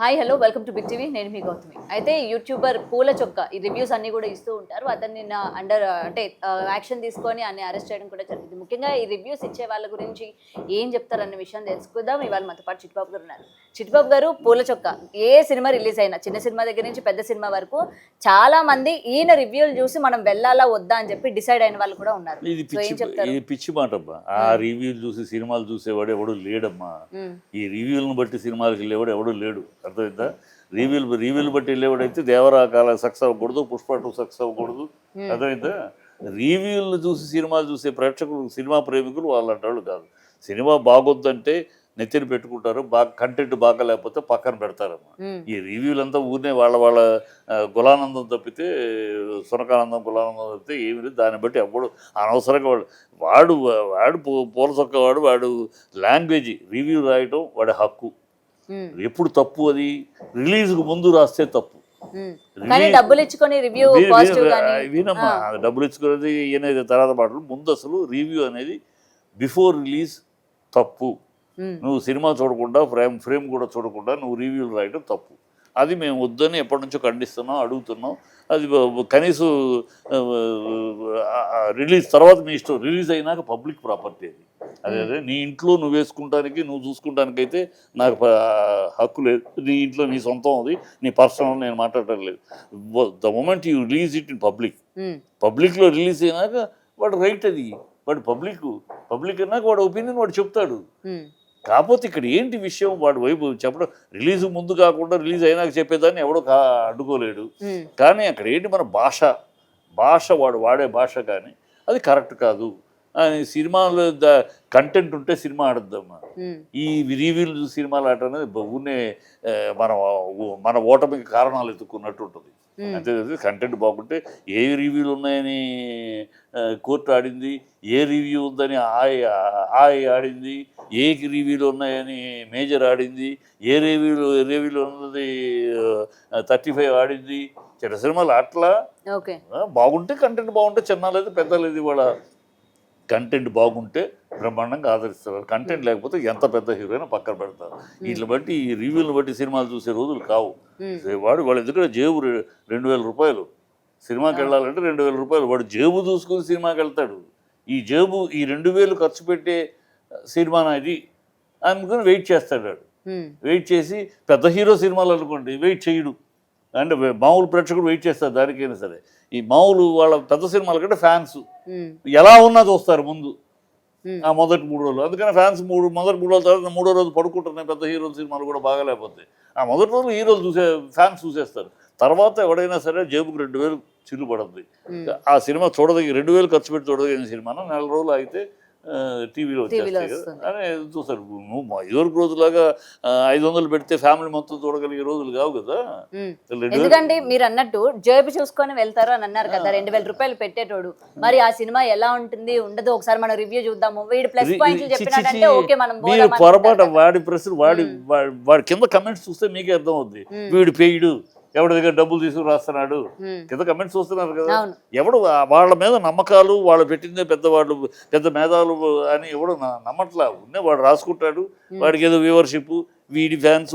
Hi hello welcome to big TV. నేను మీ గౌతమి. అయితే యూట్యూబర్ పూల చొక్క ఈ రివ్యూస్ అన్నీ కూడా ఇస్తూ ఉంటారు. అతన్ని యాక్షన్ తీసుకొని అన్ని అరెస్ట్ చేయడం కూడా జరిగింది. ముఖ్యంగా ఈ రివ్యూస్ ఇచ్చే వాళ్ళ గురించి ఏం చెప్తారన్న విషయం తెలుసుకుందాం. ఇవాళ మనతో పాటు చిట్టిబాబు గారు ఉన్నారు. చిట్టిబాబు గారు పూల చొక్క ఏ సినిమా రిలీజ్ అయినా చిన్న సినిమా దగ్గర నుంచి పెద్ద సినిమా వరకు చాలా మంది ఈయన రివ్యూలు చూసి మనం వెళ్ళాలా వద్దా అని చెప్పి డిసైడ్ అయిన వాళ్ళు కూడా ఉన్నారు. ఇది పిచ్చి మాట అబ్బా. ఆ రివ్యూలు చూసి సినిమాలు చూసేవాడు ఎవడు లేడమ్మా. ఈ రివ్యూలను బట్టి సినిమాలకు వెళ్ళేవాడు ఎవడు లేడు. అర్థమైందా? రివ్యూలు బట్టి వెళ్ళేవాడైతే దేవరాకాల సక్సెస్ అవ్వకూడదు, పుష్ప 2 సక్సెస్ అవ్వకూడదు. అర్థమైందా? రివ్యూలు చూసి సినిమాలు చూసే ప్రేక్షకులు, సినిమా ప్రేమికులు వాళ్ళంటి వాళ్ళు కాదు. సినిమా బాగొద్దంటే నెత్తిన పెట్టుకుంటారు, కంటెంట్ బాగా లేకపోతే పక్కన పెడతారమ్మా. ఈ రివ్యూలంతా ఊరినే వాళ్ళ గులానందం తప్పితే, సునకానందం గులానందం తప్పితే ఏమి లేదు. దాన్ని బట్టి ఎప్పుడు అనవసరంగా వాడు పూల చొక్క వాడు లాంగ్వేజ్ రివ్యూ రాయటం వాడి హక్కు. ఎప్పుడు తప్పు? అది రిలీజ్కు ముందు రాస్తే తప్పు. డబ్బులు ఇచ్చుకొని రివ్యూ వినమ్మా, డబ్బులు ఇచ్చుకునేది అనేది తర్వాత మాటలు. ముందు అసలు రివ్యూ అనేది బిఫోర్ రిలీజ్ తప్పు. నువ్వు సినిమా చూడకుండా ఫ్రేమ్ కూడా చూడకుండా నువ్వు రివ్యూలు రాయడం తప్పు. అది మేము వద్దని ఎప్పటి నుంచో ఖండిస్తున్నాం, అడుగుతున్నాం. అది కనీసం రిలీజ్ తర్వాత మీ ఇష్టం. రిలీజ్ అయినాక పబ్లిక్ ప్రాపర్టీ అది. అదే నీ ఇంట్లో నువ్వు వేసుకుంటానికి, నువ్వు చూసుకుంటానికైతే నాకు హక్కు లేదు. నీ ఇంట్లో నీ సొంతం, అది నీ పర్సనల్, నేను మాట్లాడటం లేదు. The moment you release it in పబ్లిక్లో రిలీజ్ అయినాక వాడు రైట్. అది వాడు పబ్లిక్ అన్నాక వాడు ఒపీనియన్ వాడు చెప్తాడు. కాకపోతే ఇక్కడ ఏంటి విషయం, వాడు వైపు చెప్పడం రిలీజ్ ముందు కాకుండా రిలీజ్ అయినాక చెప్పేదాన్ని ఎవడో అడ్డుకోలేడు. కానీ అక్కడ ఏంటి, మన భాష వాడు వాడే భాష కానీ అది కరెక్ట్ కాదు. సినిమాలో కంటెంట్ ఉంటే సినిమా ఆడద్దమ్మా. ఈ రివ్యూలు సినిమాలు ఆడటం అనేది ఊనే మన ఓటమికి కారణాలు ఎత్తుకున్నట్టు ఉంటుంది. అంతే. కంటెంట్ బాగుంటే ఏ రివ్యూలు ఉన్నాయని కోర్టు ఆడింది, ఏ రివ్యూ ఉందని ఆడింది, ఏ రివ్యూలు ఉన్నాయని మేజర్ ఆడింది, ఏ రివ్యూలు ఉన్నది 35 ఆడింది. చిన్న సినిమాలు అట్లా బాగుంటే, కంటెంట్ బాగుంటే చిన్న లేదు పెద్ద లేదు. ఇవాళ కంటెంట్ బాగుంటే బ్రహ్మాండంగా ఆదరిస్తారు. కంటెంట్ లేకపోతే ఎంత పెద్ద హీరోయినా పక్కన పెడతారు. వీటిని బట్టి, ఈ రివ్యూలను బట్టి సినిమాలు చూసే రోజులు కావు. వాళ్ళు ఎందుకంటే జేబు 2000 రూపాయలు సినిమాకి వెళ్ళాలంటే 2000 రూపాయలు వాడు జేబు చూసుకుని సినిమాకి వెళ్తాడు. ఈ 2000 ఖర్చు పెట్టే సినిమానా ఇది అనుకుని వెయిట్ చేస్తాడు. వాడు వెయిట్ చేసి పెద్ద హీరో సినిమాలు అనుకోండి వెయిట్ చేయడు. అంటే మామూలు ప్రేక్షకుడు వెయిట్ చేస్తారు దానికైనా సరే. ఈ మామూలు వాళ్ళ పెద్ద సినిమాల కంటే ఫ్యాన్స్ ఎలా ఉన్నా చూస్తారు ముందు ఆ మొదటి 3 రోజులు. అందుకని ఫ్యాన్స్ మొదటి 3 రోజుల తర్వాత 3వ రోజు పడుకుంటున్నాయి. పెద్ద హీరోల సినిమాలు కూడా బాగాలేకపోతే ఆ మొదటి రోజు హీరోలు ఫ్యాన్స్ చూసేస్తారు. తర్వాత ఎవడైనా సరే జేబుకు 2000 చిల్లు పడుతుంది. ఆ సినిమా చూడదగి 2000 ఖర్చు పెట్టి చూడదగిన సినిమాను 4 రోజులు అయితే టీవీలో వచ్చేస్తాయి కదా అని చూస్తారు. నువ్వు ఇదివరకు రోజులాగా 500 పెడితే ఫ్యామిలీ మొత్తం చూడగలిగే రోజులు కావు కదా. ఎందుకంటే మీరు అన్నట్టు జేబు చూసుకొని వెళ్తారు అని అన్నారు కదా. 2000 రూపాయలు పెట్టేటోడు మరి ఆ సినిమా ఎలా ఉంటుంది ఉండదు ఒకసారి మనం రివ్యూ చూద్దాము. వీడి ప్లస్ పాయింట్లు చెప్పినట్టే ఓకే మనం మీరు పొరపాటు వాడి ప్రశ్న వాడి కింద కమెంట్స్ చూస్తే మీకే అర్థం అవుద్ది. వీడు పేయుడు, ఎవరి దగ్గర డబ్బులు తీసుకుని రాస్తున్నాడు, కింద కమెంట్స్ చూస్తున్నారు కదా. ఎవడు వాళ్ళ మీద నమ్మకాలు, వాళ్ళు పెట్టిందే పెద్దవాళ్ళు పెద్ద మేధావులు అని ఎవడు నమ్మట్లా. వాడు రాసుకుంటాడు. వాడికి ఏదో వ్యూవర్షిప్, వీడి ఫ్యాన్స్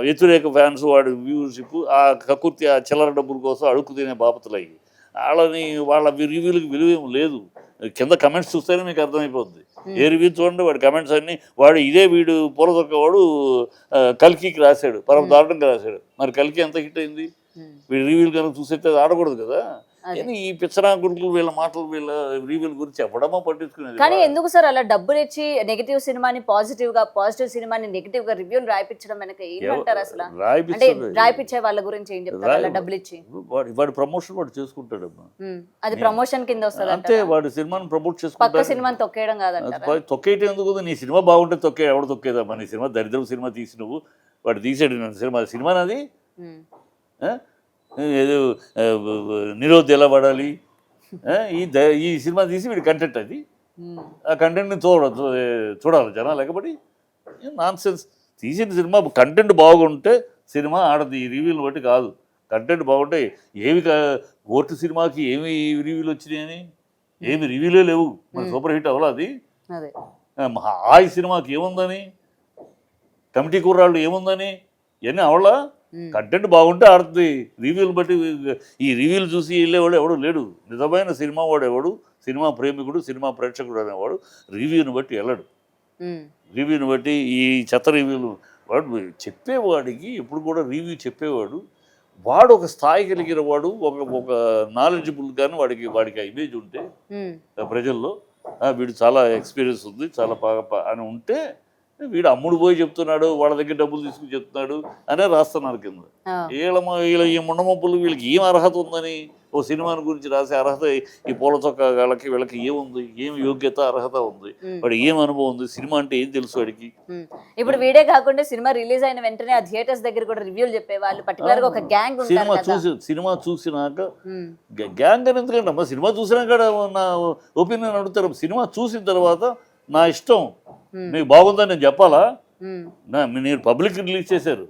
వ్యతిరేక ఫ్యాన్స్ వాడి వ్యూవర్షిప్, ఆ కకుర్తి ఆ చిల్లర డబ్బుల కోసం అడుక్కు తినే బాపతులు అయ్యి వాళ్ళ రివ్యూలకు విలువేం లేదు. కింద కమెంట్స్ చూస్తేనే మీకు అర్థమైపోద్ది. ఏ రివ్యూ చూడండి వాడి కమెంట్స్ అన్నీ. వీడు పూలదొక్క వాడు కల్కికి రాశాడు, పరమ దారుణంగా రాశాడు. మరి కల్కి ఎంత హిట్ అయింది? వీడి రివ్యూలు కనుక చూసేస్తే ఆడకూడదు కదా. ఈ పిచ్చరా గురుకులు వీళ్ళ మాటలు, వీళ్ళ రివ్యూల గురించి ఎవడమా పట్టించుకునేది. కానీ ఎందుకు సార్ అలా డబ్బులు ఇచ్చి నెగిటివ్ సినిమాని పాజిటివ్ సినిమాని నెగిటివ్ గా రివ్యూలు రాయిపించడం వెనక ఏమంటారు అసలు? రాయిపించే వాళ్ళ గురించి ఏం చెప్తారు? అలా డబ్బులు ఇచ్చి వాడి ప్రమోషన్ వాడు చేసుకుంటాడమ్మా. అది ప్రమోషన్ కింద వస్తుంది అంతే. వాడి సినిమాని ప్రమోట్ చేసుకుంటాడు. పక్క సినిమాని తొక్కేయడం కాదంటారా? తొక్కేయటం ఎందుకు? నీ సినిమా బాగుంటే ఎవడు తొక్కేదమ్మా? నీ సినిమా దరిద్రం సినిమా తీసి నువ్వు వాడు తీసాడు సినిమా నాది ఏదో నిరోధ్ ఎలా పడాలి, ఈ సినిమా తీసి వీడి కంటెంట్ అది. ఆ కంటెంట్ని చూడాలి జనాలు. లేకపోతే నాన్ సెన్స్. తీసిన సినిమా కంటెంట్ బాగుంటే సినిమా ఆడది. ఈ రివ్యూలు బట్టి కాదు. కంటెంట్ బాగుంటే కోర్టు సినిమాకి ఏమి రివ్యూలు వచ్చినాయని ఏమి రివ్యూలే లేవు. మన సూపర్ హిట్ అవ్వాలి అది. ఆ సినిమాకి ఏముందని, కమిటీ కుర్రాళ్ళు ఏముందని, ఇవన్నీ అవలా కంటెంట్ బాగుంటే ఆడుతుంది. రివ్యూలు బట్టి ఈ రివ్యూలు చూసి వెళ్ళేవాడు ఎవడు లేడు. నిజమైన సినిమా వాడు ఎవడు, సినిమా ప్రేమికుడు, సినిమా ప్రేక్షకుడు అనేవాడు రివ్యూని బట్టి వెళ్ళడు. రివ్యూని బట్టి ఈ చెత్త రివ్యూలు వాడు చెప్పేవాడికి ఎప్పుడు కూడా రివ్యూ చెప్పేవాడు వాడు ఒక స్థాయి కలిగిన వాడు, ఒక నాలెడ్జబుల్ కానీ వాడికి ఆ ఇమేజ్ ఉంటే ప్రజల్లో వీడు చాలా ఎక్స్పీరియన్స్ ఉంది, చాలా బాగా అని ఉంటే వీడు అమ్ముడు పోయి చెప్తున్నాడు, వాళ్ళ దగ్గర డబ్బులు తీసుకుని చెప్తున్నాడు అనే రాస్తున్నారు కింద. వీళ్ళ ఈ ముండమప్పులు వీళ్ళకి ఏం అర్హత ఉందని ఓ సినిమాని గురించి రాసే అర్హత ఈ పూల చొక్క వాళ్ళకి వీళ్ళకి ఏముంది, ఏం యోగ్యత అర్హత ఉంది, వాడు ఏం అనుభవం ఉంది, సినిమా అంటే ఏం తెలుసు వాడికి. ఇప్పుడు వీడే కాకుండా సినిమా రిలీజ్ అయిన వెంటనే ఆ థియేటర్స్ దగ్గర కూడా రివ్యూలు చెప్పేవాళ్ళు, పర్టికులర్ గా ఒక గ్యాంగ్ సినిమా చూసినాక గ్యాంగ్ అని ఎందుకంటే అమ్మా సినిమా చూసినాక నా ఒపీనియన్ అడుగుతారు. సినిమా చూసిన తర్వాత నా ఇష్టం నీకు బాగుందని నేను చెప్పాలా? మీరు పబ్లిక్ రిలీజ్ చేశారు,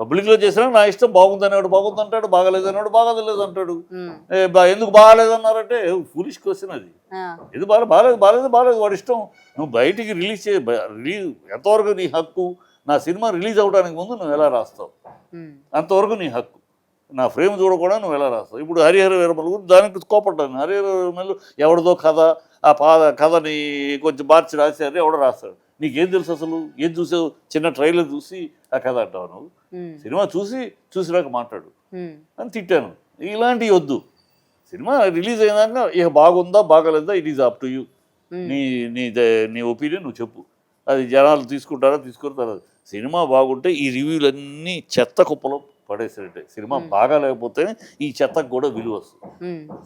పబ్లిక్లో చేసినా నా ఇష్టం బాగుందనేవాడు బాగుంది అంటాడు, బాగాలేదనేవాడు బాగాలేదు అంటాడు. ఎందుకు బాగాలేదన్నారంటే ఫూలిష్ క్వశ్చన్ అది. ఇది బాగాలేదు వాడి ఇష్టం. నువ్వు బయటికి రిలీజ్ ఎంతవరకు నీ హక్కు. నా సినిమా రిలీజ్ అవ్వడానికి ముందు నువ్వు ఎలా రాస్తావు అంతవరకు నీ హక్కు. నా ఫ్రేమ్ చూడకుండా నువ్వు ఎలా రాస్తావు. ఇప్పుడు హరిహర వీరమలు గురించి దానికి కోపడ్డాను. హరిహర వీరమలు ఎవరిదో కథ, ఆ కథని కొంచెం మార్చి రాశారు, ఎవడో రాస్తాడు. నీకేం తెలుసు అసలు? ఏం చూసావు? చిన్న ట్రైలర్ చూసి ఆ కథ అంటావు నువ్వు. సినిమా చూసినాక మాట్లాడు అని తిట్టాను. ఇలాంటివి వద్దు. సినిమా రిలీజ్ అయినాక ఇక బాగుందా బాగాలేదా it is up to you. నీ ఒపీనియన్ నువ్వు చెప్పు. అది జనాలు తీసుకుంటారా తీసుకోరు. సినిమా బాగుంటే ఈ రివ్యూలన్నీ చెత్త కుప్పలో పడేసినట్టే. సినిమా బాగా లేకపోతేనే ఈ చెత్తకు కూడా విలువ వస్తుంది.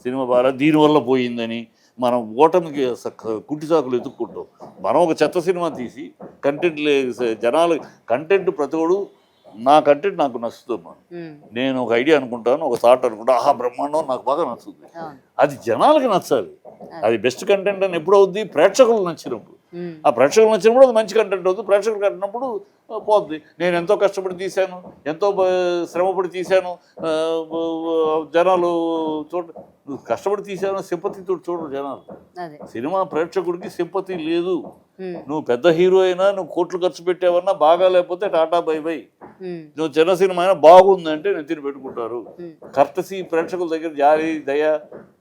సినిమా బాగా దీనివల్ల పోయిందని మనం ఓటమికి కుంటి సాకులు ఎత్తుక్కుంటాం. మనం ఒక చెత్త సినిమా తీసి కంటెంట్ జనాలు కంటెంట్ ప్రతివాడు నా కంటెంట్ నాకు నచ్చుతుంది. నేను ఒక ఐడియా అనుకుంటాను, ఒక థాట్ అనుకుంటా, ఆహా బ్రహ్మాండం నాకు బాగా నచ్చుతుంది. అది జనాలకి నచ్చాలి. అది బెస్ట్ కంటెంట్ అని ఎప్పుడు అవుద్ది? ప్రేక్షకులు నచ్చినప్పుడు. ఆ ప్రేక్షకులు నచ్చినప్పుడు అది మంచి కంటెంట్ అవుతుంది. ప్రేక్షకులు కట్టినప్పుడు పోద్ది. నేను ఎంతో కష్టపడి తీశాను, ఎంతో శ్రమపడి తీశాను, జనాలు నువ్వు కష్టపడి తీశాను సింపతితో చూడరు జనాలు. సినిమా ప్రేక్షకుడికి సింపతి లేదు. నువ్వు పెద్ద హీరో అయినా, నువ్వు కోట్లు ఖర్చు పెట్టావన్నా, బాగా లేకపోతే టాటా బై బై. నువ్వు చిన్న సినిమా అయినా బాగుందంటే నెత్తిని పెట్టుకుంటారు. కర్టసీ ప్రేక్షకుల దగ్గర జాలి దయ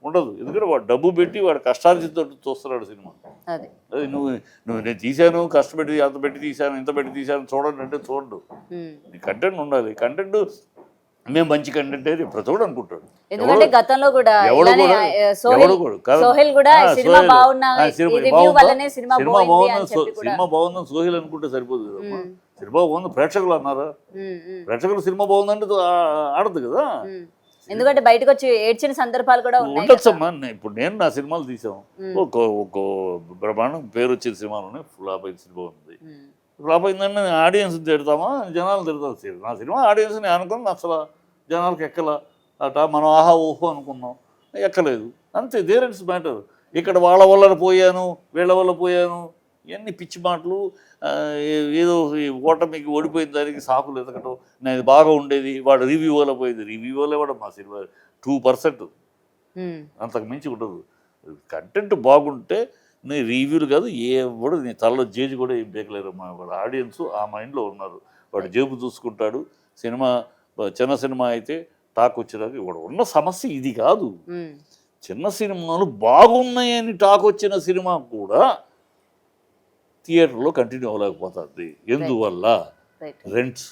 ఉండదు. ఎందుకంటే వాడు డబ్బు పెట్టి వాడు కష్టార్జితో చూస్తున్నాడు సినిమా. అది నువ్వు నేను తీశాను, కష్టపెట్టి అంత పెట్టి తీశాను, ఇంత పెట్టి తీశాను చూడండి అంటే చూడడు. నీ కంటెంట్ ఉండాలి. కంటెంట్ మేము మంచి కంటెంట్ అయితే ప్రతి ఒక్కడు అనుకుంటాడు. ఎందుకంటే గతంలో కూడా సినిమా బాగుందని సోహిల్ అనుకుంటే సరిపోదు కదా. సినిమా బాగుంది ప్రేక్షకులు అన్నారా? ప్రేక్షకులు సినిమా బాగుందంటే ఆడదు కదా. ఎందుకంటే బయటకు వచ్చి ఏడ్చిన సందర్భాలు కూడా ఉండొచ్చమ్మా. ఇప్పుడు నేను నా సినిమాలు తీసాము, ఒక బ్రహ్మాండం పేరు వచ్చిన సినిమాలోనే ఫ్లాప్ అయిన సినిమా ఉంది. ఫ్లాప్ అయిందంటే ఆడియన్స్ తిడతామా, జనాలు తిడతారు. నా సినిమా ఆడియన్స్ నేను అనుకుని అసలు జనాలకు ఎక్కలా అట. మనం ఆహా ఓహో అనుకున్నాం, ఎక్కలేదు అంతే. There it's matter. ఇక్కడ వాళ్ళ వల్ల పోయాను, వీళ్ళ వల్ల పోయాను, ఇవన్నీ పిచ్చి మాటలు. ఏదో ఓటమికి ఓడిపోయిన దానికి సాకులు ఎదగటం. నేను బాగా ఉండేది వాడు రివ్యూ వల్ల పోయింది. రివ్యూ వల్ల కూడా మా సినిమా 2% అంతకు మించి ఉండదు. కంటెంట్ బాగుంటే నీ రివ్యూలు కాదు ఎవడు నీ తలలో జేజు కూడా ఏం బేకలేరు. వాడు ఆడియన్స్ ఆ మైండ్లో ఉన్నారు. వాడు జేబు చూసుకుంటాడు. సినిమా చిన్న సినిమా అయితే టాక్ వచ్చేదాకా వాడు ఉన్న సమస్య ఇది కాదు. చిన్న సినిమాలు బాగున్నాయని టాక్ వచ్చిన సినిమా కూడా థియేటర్లో కంటిన్యూ అవ్వలేకపోతుంది. ఎందువల్ల? రెంట్స్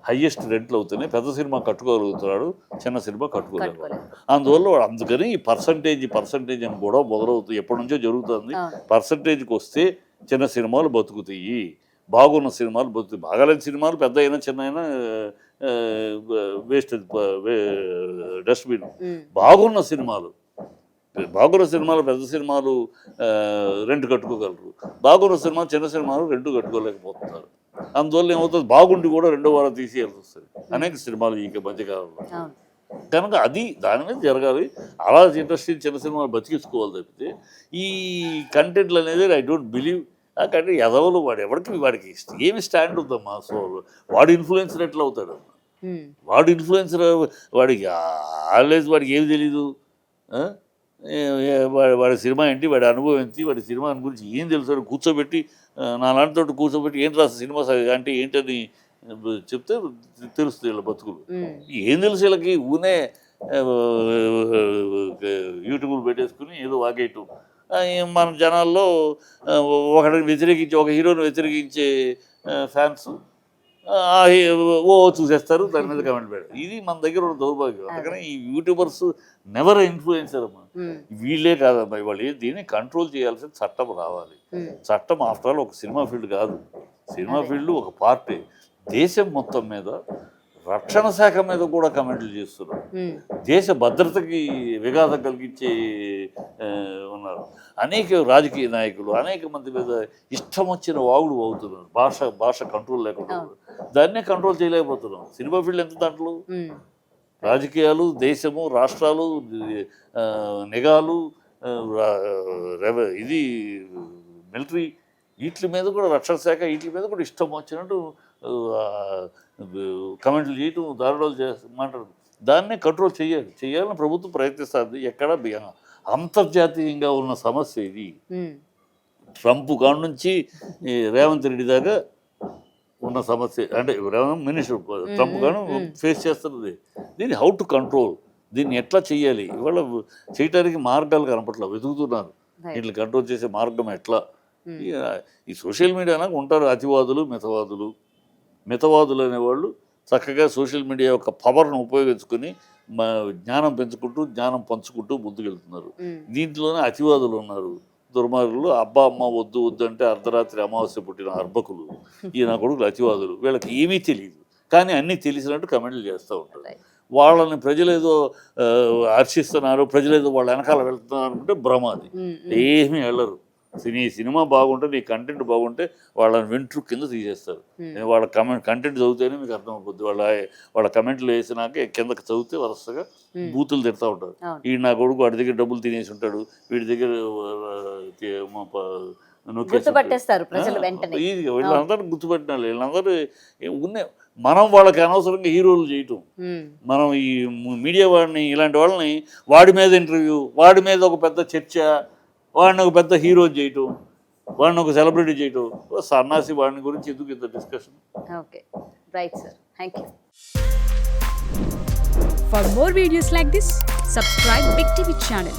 హైయెస్ట్ రెంట్లు అవుతున్నాయి. పెద్ద సినిమా కట్టుకోగలుగుతున్నాడు, చిన్న సినిమా కట్టుకోగలుగుతాడు. అందువల్ల అందుకని ఈ పర్సంటేజ్ అని కూడా మొదలవుతుంది. ఎప్పటి నుంచో జరుగుతుంది. పర్సంటేజ్కి వస్తే చిన్న సినిమాలు బతుకుతాయి, బాగున్న సినిమాలు బతుకుతాయి. బాగాలేని సినిమాలు పెద్ద అయినా చిన్న అయినా వేస్ట్, డస్ట్బిన్. బాగున్న సినిమాలు పెద్ద సినిమాలు రెంట్ కట్టుకోగలరు. బాగున్న సినిమా చిన్న సినిమాలు రెంట్ కట్టుకోలేకపోతున్నారు. అందువల్ల ఏమవుతుంది? బాగుండి కూడా రెండో వారం తీసేయాల్సి వస్తుంది అనేక సినిమాలు ఈ మధ్యకాలంలో. కనుక అది దాని మీద జరగాలి. అలా ఇంట్రెస్టింగ్ చిన్న సినిమాలు బతికించుకోవాలి తప్పితే ఈ కంటెంట్లు అనేది ఐ డోంట్ బిలీవ్. ఆ కంటెంట్ ఎదవలు వాడికి ఏమి స్టాండ్ ఉందమ్మా. సో వాడు ఇన్ఫ్లుయెన్సర్ ఎట్లా అవుతాడు? వాడు ఇన్ఫ్లుయెన్సర్ వాడికి ఆల్వేజ్ వాడికి ఏమి తెలీదు. వాడి సినిమా ఏంటి, వాడి అనుభవం ఏంటి, వాడి సినిమా గురించి ఏం తెలుసు కూర్చోబెట్టి నాలాంటితో కూర్చోబెట్టి ఏం రాస్తా సినిమా అంటే ఏంటని చెప్తే తెలుస్తుంది వీళ్ళ బతుకులు. ఏం తెలుసు వీళ్ళకి ఊనే యూట్యూబ్లు పెట్టేసుకుని ఏదో వాగేయటం. మన జనాల్లో ఒకటిని వ్యతిరేకించి ఒక హీరోని వ్యతిరేకించే ఫ్యాన్స్ చూసేస్తారు, దాని మీద కమెంట్ పెడతారు. ఇది మన దగ్గర ఉన్న దౌర్భాగ్యం. అందుకని ఈ యూట్యూబర్స్ నెవర్ ఇన్ఫ్లుయెన్సర్ అమ్మా. వీళ్ళే కాదమ్మా, వాళ్ళు దీన్ని కంట్రోల్ చేయాల్సిన చట్టం రావాలి. చట్టం ఆఫ్టర్ ఆల్ ఒక సినిమా ఫీల్డ్ కాదు, సినిమా ఫీల్డ్ ఒక పార్టీ. దేశం మొత్తం మీద రక్షణ శాఖ మీద కూడా కమెంట్లు చేస్తున్నారు. దేశ భద్రతకి విఘాతం కలిగించే ఉన్నారు. అనేక రాజకీయ నాయకులు అనేక మంది మీద ఇష్టం వచ్చిన వాగుడు అవుతున్నారు. భాష కంట్రోల్ లేకుండా దాన్నే కంట్రోల్ చేయలేకపోతున్నాం. సినిమా ఫీల్డ్ ఎంత దాంట్లో రాజకీయాలు, దేశము, రాష్ట్రాలు, నిఘాలు, ఇది మిలిటరీ, వీటి మీద కూడా రక్షణ శాఖ వీటి మీద కూడా ఇష్టం వచ్చినట్టు కమెంట్లు చేయటం, దారుణాలు మాట్లాడదు. దాన్నే కంట్రోల్ చేయాలని ప్రభుత్వం ప్రయత్నిస్తుంది. ఎక్కడ అంతర్జాతీయంగా ఉన్న సమస్య ఇది. ట్రంప్ కాడ నుంచి రేవంత్ రెడ్డి దాకా ఉన్న సమస్య, అంటే మినిస్టర్ ట్రంప్ కాను ఫేస్ చేస్తున్నది. దీన్ని హౌ టు కంట్రోల్, దీన్ని ఎట్లా చేయాలి, ఇవాళ చేయటానికి మార్గాలు కనపట్ల వెతుకుతున్నారు. వీటిని కంట్రోల్ చేసే మార్గం ఎట్లా. ఈ సోషల్ మీడియాలో ఉంటారు అతివాదులు, మితవాదులు అనేవాళ్ళు చక్కగా సోషల్ మీడియా యొక్క పవర్ను ఉపయోగించుకుని జ్ఞానం పెంచుకుంటూ జ్ఞానం పంచుకుంటూ ముందుకెళ్తున్నారు. దీంట్లోనే అతివాదులు ఉన్నారు, దుర్మార్గులు. అబ్బా అమ్మ వద్దు అంటే అర్ధరాత్రి అమావాస్య పుట్టిన అర్భకులు, ఈయన కొడుకులు అతివాదులు. వీళ్ళకి ఏమీ తెలియదు, కానీ అన్నీ తెలిసినట్టు కమెంట్లు చేస్తూ ఉంటారు. వాళ్ళని ప్రజలు ఏదో హర్షిస్తున్నారు, ప్రజలు ఏదో వాళ్ళ వెనకాల వెళ్తున్నారు అనుకుంటే భ్రమాది. ఏమీ వెళ్ళరు. నీ సినిమా బాగుంటే, నీ కంటెంట్ బాగుంటే వాళ్ళని వెంట్రు కింద తీసేస్తారు. వాళ్ళ కంటెంట్ చదివితేనే మీకు అర్థమైపోద్ది. వాళ్ళ కమెంట్లు వేసినాక కిందకి చదివితే వరుసగా బూతులు తిడతా ఉంటారు. ఈ నా కొడుకు వాడి దగ్గర డబ్బులు తినేసి ఉంటాడు, వీడి దగ్గర వీళ్ళందరూ గుర్తుపెట్టిన వీళ్ళందరూ ఉన్నాయి. మనం వాళ్ళకి అనవసరంగా హీరోలు చేయటం, మనం ఈ మీడియా వాడిని ఇలాంటి వాళ్ళని వాడి మీద ఇంటర్వ్యూ, వాడి మీద ఒక పెద్ద చర్చ, వాడిని ఒక పెద్ద హీరో చేయటం, వాడిని ఒక సెలబ్రిటీ చేయటం, సన్నాసి వాడిని గురించి ఎందుకు ఇంత discussion. Okay, right sir, thank you. For more videos like this, subscribe Big TV channel.